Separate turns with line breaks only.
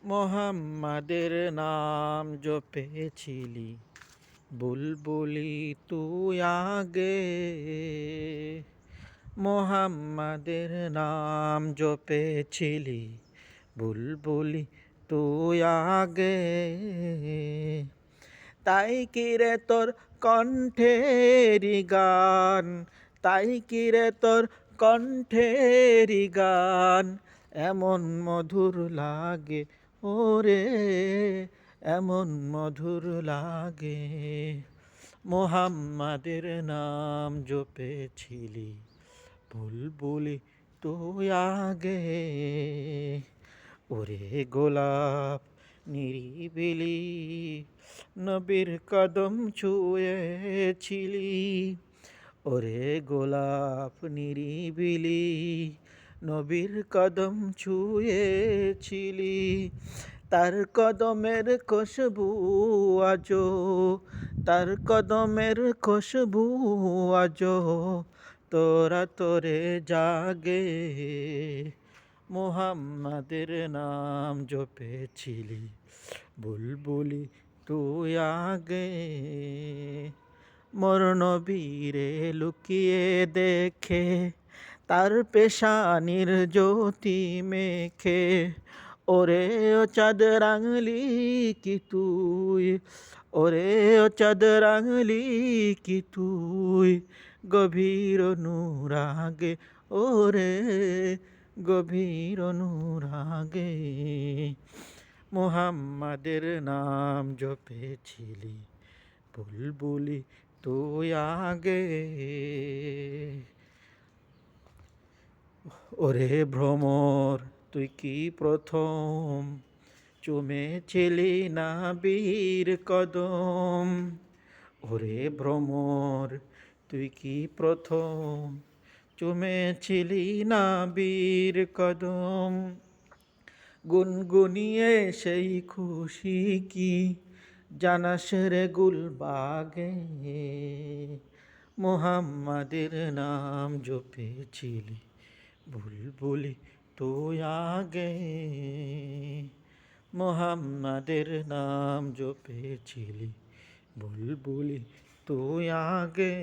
মোহাম্মদের নাম জপেছিলি, বুলবুলি তুই আগে। মোহাম্মদের নাম জপেছিলি, বুলবুলি তুই আগে। তাই কিরে তোর কণ্ঠেরি গান, তাই কিরে তোর কণ্ঠেরি গান এমন মধুর লাগে ওরে, এমন মধুর লাগে। মোহাম্মদের নাম জপেছিলি, বুলবুলি তুই আগে। ওরে গোলাপ নিরিবিলি, নবীর কদম ছুঁয়েছিলি। ওরে গোলাপ নিরিবিলি, নবীর কদম ছুঁয়েছিলি। তার কদমের খুশবু আজো, তার কদমের খুশবু আজো তোরা তোরে জাগে। মুহাম্মাদের নাম জপেছিলি, বুলবুলি তুই আগে। মোর নবীরে লুকিয়ে দেখে, তার পেশানির জ্যোতি মেখে। ওরে ও চাঁদ রাঙলি কি তুই, ওরে ও চাঁদ রাঙলি কি তুই, গভীর অনুরাগে ওরে, গভীর অনুরাগে। মুহাম্মাদের নাম জপেছিলি, বুলবুলি তুই আগে। ওরে ভ্রমর তুই কি প্রথম চুমেছিলি না বীর কদম। ওরে ভ্রমর তুই কি প্রথম চুমেছিলি না বীর কদম। গুনগুনিয়ে সেই খুশি কি জানাস রে গুলবাগে। মুহাম্মাদের নাম জপেছিলি, বুলবুলি তুই আগে। মুহাম্মাদের নাম জপেছিলি, বুলবুলি তুই আগে।